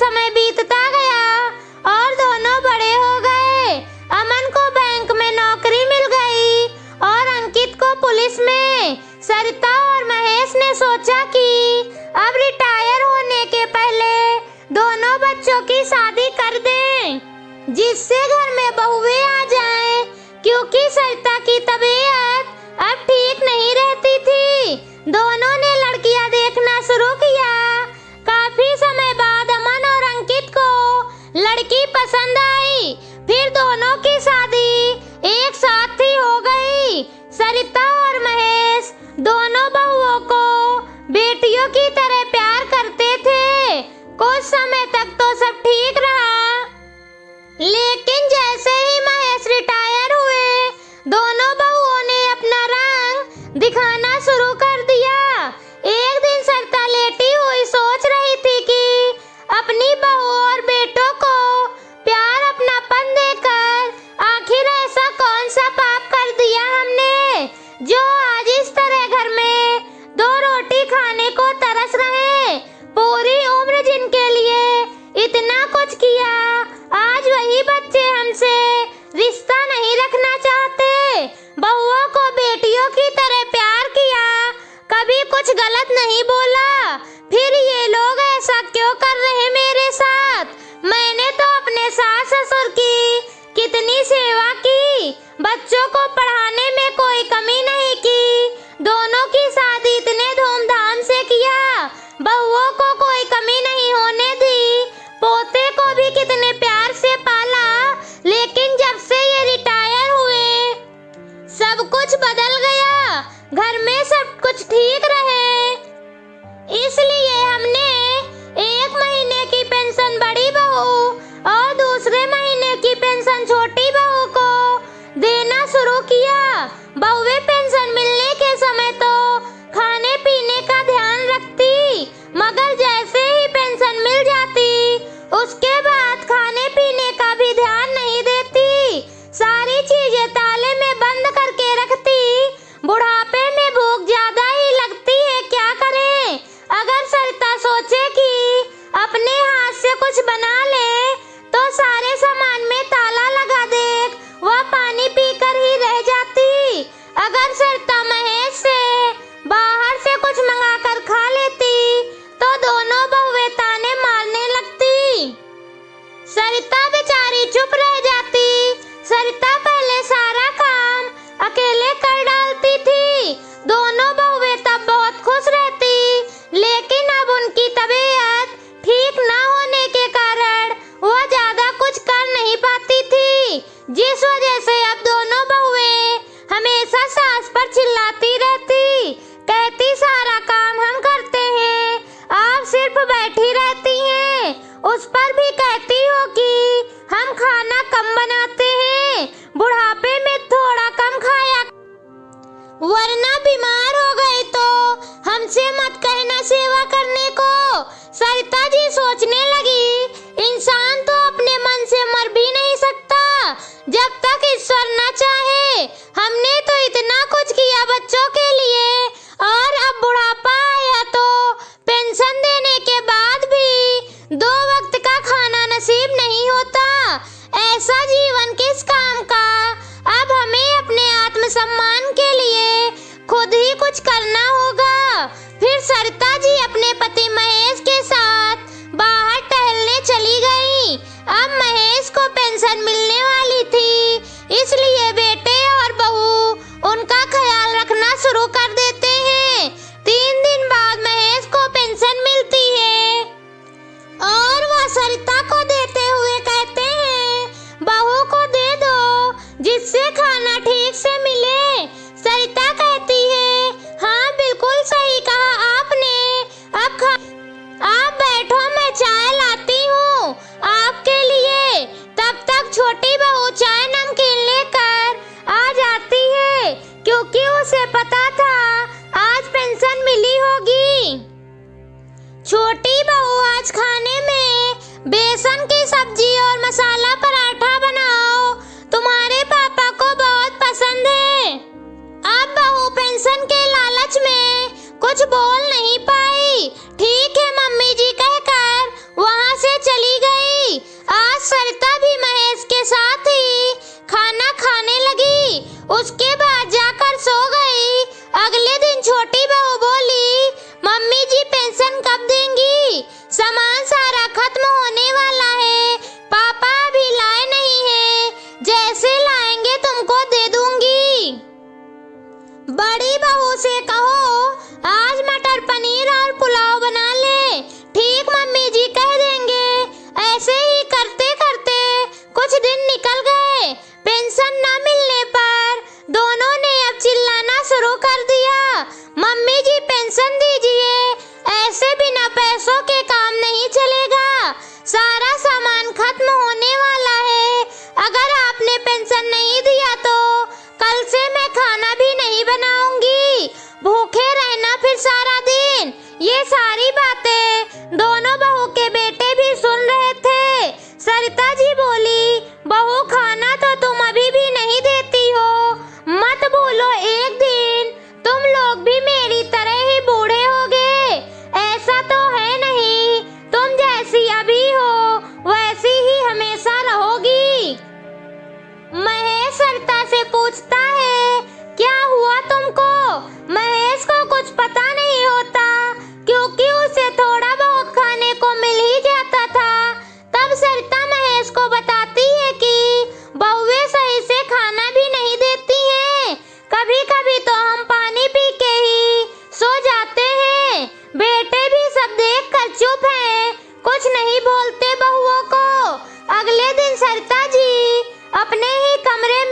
समय बीतता गया और दोनों बड़े हो गए। अमन को बैंक में नौकरी मिल गई और अंकित को पुलिस में। सरिता और महेश ने सोचा कि अब रिटायर होने के पहले दोनों बच्चों की शादी कर दें, जिससे घर में बहुएं आ जाएं, क्योंकि सरिता की तबीयत अब ठीक नहीं रहती थी। दोनों ने लड़कियां देखना शुरू किया। काफी समय बाद अमन और अंकित को लड़की पसंद आई। फिर दोनों की शादी एक साथ ही हो गई। सरिता और महेश दोनों बहुओं को बेटियों की तरह प्यार करते थे। कुछ समय तक तो सब ठीक रहा, लेकिन जैसे ही महेश रिटायर हुए, दोनों बहुओं ने अपना रंग दिखाना शुरू कर दिया। एक दिन सरिता लेटी हुई सोच रही थी कि अपनी बहू और बेटों को प्यार अपनापन देकर आखिर ऐसा कौन सा पाप कर दिया हमने, जो आज इस तरह घर में 2 रोटी खाने को तरस रहे। पूरी उम्र जिनके लिए इतना कुछ किया, आज वही बच्चे हमसे रिश्ता नहीं रखना चाहते। बहुओं को बेटियों की तरह प्यार किया, कभी कुछ गलत नहीं बोला, फिर ये लोग ऐसा क्यों कर रहे मेरे साथ? मैंने तो अपने सास ससुर की कितनी सेवा की, बच्चों को पढ़ाने में कोई कमी नहीं की, दोनों की शादी इतने धूमधाम से किया, बहुओं को कोई कमी नहीं होने दी, पोते को भी कितने प्यार से पाला। लेकिन जब से ये रिटायर हुए, सब कुछ बदल गया। घर में सब कुछ ठीक रहे, इसलिए हमने 1 महीने की पेंशन बड़ी बहू और दूसरे महीने की पेंशन छोटी बहू को देना शुरू किया। बहुएं पेंशन मिलने के समय तो खाने पीने का ध्यान रखती, मगर जैसे ही पेंशन मिल जाती, उसके बाद खाने पीने का भी ध्यान नहीं देती। सारी चीजें ताले में बंद करके रखती। बुढ़ापे में भूख ज्यादा ही लगती है, क्या करें? अगर सरिता सोचे कि अपने हाथ से कुछ बना ले, तो सारे सामान में ताला लगा दे, वह पानी पीकर ही रह जाती। अगर सरिता महेश से बाहर से कुछ मंगाकर खा लेती, तो दोनों बहुएं ताने मारने लगती। सरिता बेचारी चुप रह जाती। सरिता पहले सारा काम अकेले कर डालती थी। दोनों बहुएं तब बहुत खुश रहती, लेकिन अब उनकी तबीयत ठीक ना होने के कारण वह ज्यादा कुछ कर नहीं पाती थी, जिस वजह से अब दोनों बहुएं हमेशा सास पर चिल्लाती रहती, कहती सारा काम हम करते हैं, आप सिर्फ बैठी रहती हैं। उस पर भी कहती हो कि हम खाना कम बनाते हैं, बुढ़ापे में थोड़ा कम खाया, वरना बीमार हो गए तो हमसे मत कहना सेवा करने को। सरिता जी सोचने लगी, इंसान तो अपने मन से मर भी नहीं सकता जब तक ईश्वर न चाहे। हमने तो इतना कुछ किया बच्चों के लिए, और अब बुढ़ापा आया तो पेंशन देने के बाद भी 2 वक्त का खाना नसीब नहीं होता। ऐसा जीवन किस काम का? अब हमें अपने आत्मसम्मान के लिए खुद ही कुछ करना होगा। फिर सरिता जी अपने पति महेश के साथ बाहर टहलने चली गई। अब महेश को पेंशन मिलने वाली थी, इसलिए बेटे और बहू उनका ख्याल रखना शुरू कर देते हैं। 3 दिन बाद महेश को पेंशन मिलती है और वह सरिता को देते हुए कहते हैं, बहू को दे दो जिससे खाना ठीक से मिले। सरिता कहती है, हाँ बिल्कुल सही कहा आपने, आप बैठो, मैं चाय लाती हूँ आपके लिए। तब तक छोटी बहू चाय नमकीन लेकर आ जाती है, क्योंकि उसे पता था आज पेंशन मिली होगी। छोटी बहू, आज खाने में बेसन की सब्जी और मसाला पराठा बनाओ, तुम्हारे पापा को बहुत पसंद है। अब बहू पेंशन के लालच में कुछ बोल नहीं पाई। ठीक है मम्मी जी कहकर वहाँ से चली सारा खत्म होने वाला है। पापा अभी लाए नहीं है, जैसे लाएंगे तुमको दे दूंगी। बड़ी बहू से कहो आज मटर पनीर और पुलाव बना ले। ठीक मम्मी जी कह देंगे। ऐसे ही करते करते कुछ दिन निकल गए। पेंशन न मिलने पर दोनों ने अब चिल्लाना शुरू कर दिया, मम्मी जी पेंशन दीजिए, ऐसे बिना पैसों के काम नहीं चलेगा, सारा सामान खत्म होने वाला है, अगर आपने पेंशन नहीं दिया तो कल से मैं खाना भी नहीं बनाऊंगी, भूखे रहना फिर सारा दिन। ये सारी बातें दोनों बहू के बेटे भी सुन रहे थे। सरिता जी बोली, बहू खाना तो तुम अभी भी नहीं देती हो, मत भूलो एक दिन तुम लोग भी मेरी तरह ही बूढ़े होगे। ऐसा तो है नहीं, तुम जैसी अभी हो वैसी ही हमेशा रहोगी। महेश सरिता से पूछता है, क्या हुआ तुमको? महेश को कुछ पता नहीं होता, क्योंकि उसे थोड़ा बहुत खाने को मिल ही जाता था। तब सरिता महेश को बताती है कि बहुएं सही से खाना भी नहीं देती हैं, कभी कभी तो हम पानी पी के ही सो जाते हैं। बेटे भी सब देख कर चुप हैं, कुछ नहीं बोलते बहुओं को। अगले दिन सरिता जी अपने ही कमरे